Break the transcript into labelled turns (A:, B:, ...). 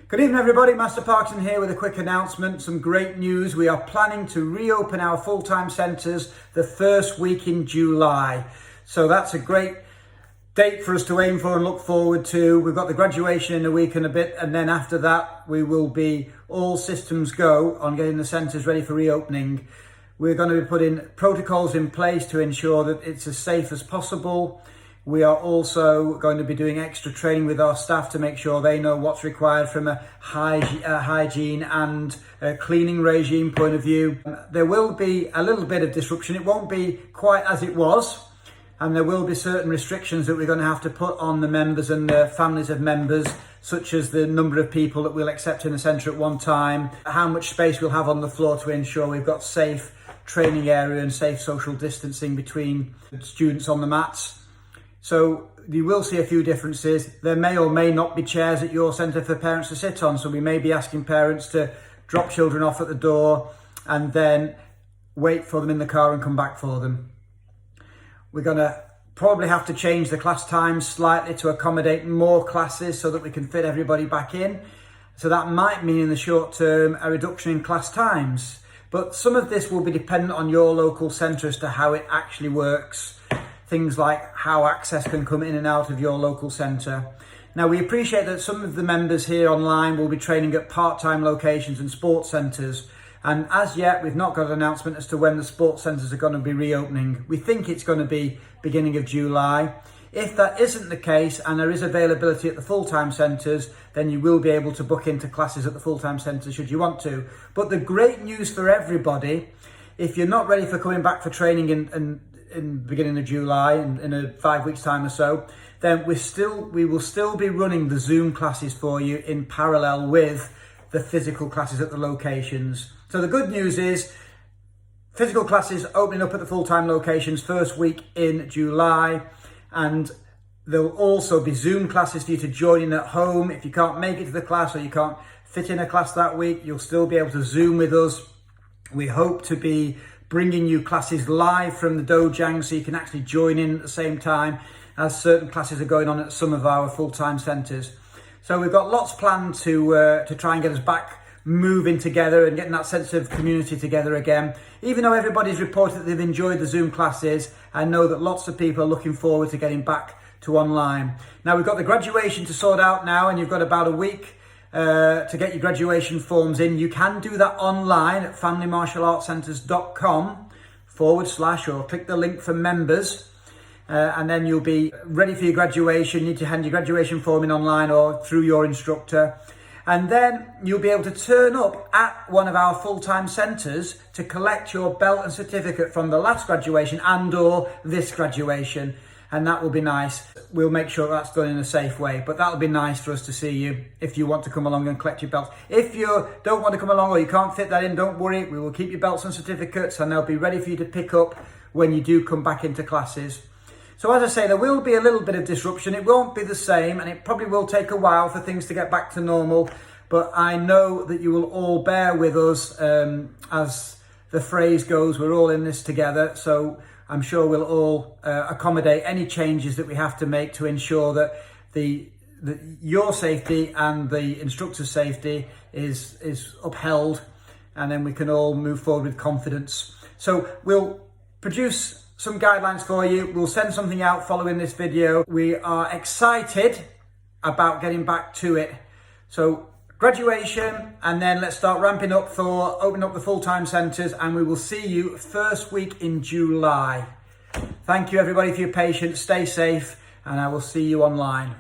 A: Good evening everybody, Master Parkinson here with a quick announcement, some great news. We are planning to reopen our full-time centres the first week in July. So that's a great date for us to aim for and look forward to. We've got the graduation in a week and a bit, and then after that we will be all systems go on getting the centres ready for reopening. We're going to be putting protocols in place to ensure that it's as safe as possible. We are also going to be doing extra training with our staff to make sure they know what's required from a hygiene and a cleaning regime point of view. There will be a little bit of disruption. It won't be quite as it was, and there will be certain restrictions that we're going to have to put on the members and the families of members, such as the number of people that we'll accept in the centre at one time, how much space we'll have on the floor to ensure we've got safe training area and safe social distancing between students on the mats. So you will see a few differences. There may or may not be chairs at your centre for parents to sit on, so we may be asking parents to drop children off at the door and then wait for them in the car and come back for them. We're going to probably have to change the class times slightly to accommodate more classes so that we can fit everybody back in. So that might mean in the short term a reduction in class times. But some of this will be dependent on your local centre as to how it actually works. Things like how access can come in and out of your local centre. Now, we appreciate that some of the members here online will be training at part-time locations and sports centres. And as yet, we've not got an announcement as to when the sports centres are going to be reopening. We think it's going to be beginning of July. If that isn't the case and there is availability at the full-time centres, then you will be able to book into classes at the full-time centres should you want to. But the great news for everybody, if you're not ready for coming back for training in beginning of July, in a 5 weeks time or so, then we will still be running the Zoom classes for you in parallel with the physical classes at the locations. So the good news is physical classes opening up at the full-time locations first week in July, and there'll also be Zoom classes for you to join in at home. If you can't make it to the class or you can't fit in a class that week, you'll still be able to Zoom with us. We hope to be bringing you classes live from the dojang so you can actually join in at the same time, as certain classes are going on at some of our full-time centres. So we've got lots planned to try and get us back moving together and getting that sense of community together again. Even though everybody's reported that they've enjoyed the Zoom classes, I know that lots of people are looking forward to getting back to online. Now, we've got the graduation to sort out now, and you've got about a week to get your graduation forms in. You can do that online at familymartialartscentres.com/ or click the link for members, and then you'll be ready for your graduation. You need to hand your graduation form in online or through your instructor, and then you'll be able to turn up at one of our full-time centres to collect your belt and certificate from the last graduation and or this graduation. And that will be nice. We'll make sure that's done in a safe way, but that'll be nice for us to see you if you want to come along and collect your belts. If you don't want to come along or you can't fit that in, don't worry. We will keep your belts and certificates and they'll be ready for you to pick up when you do come back into classes. So as I say, there will be a little bit of disruption. It won't be the same, and it probably will take a while for things to get back to normal, but I know that you will all bear with us. As the phrase goes, we're all in this together. So I'm sure we'll all accommodate any changes that we have to make to ensure that your safety and the instructor's safety is upheld, and then we can all move forward with confidence. So we'll produce some guidelines for you. We'll send something out following this video. We are excited about getting back to it. So graduation, and then let's start ramping up for opening up the full-time centres, and we will see you first week in July. Thank you everybody for your patience. Stay safe, and I will see you online.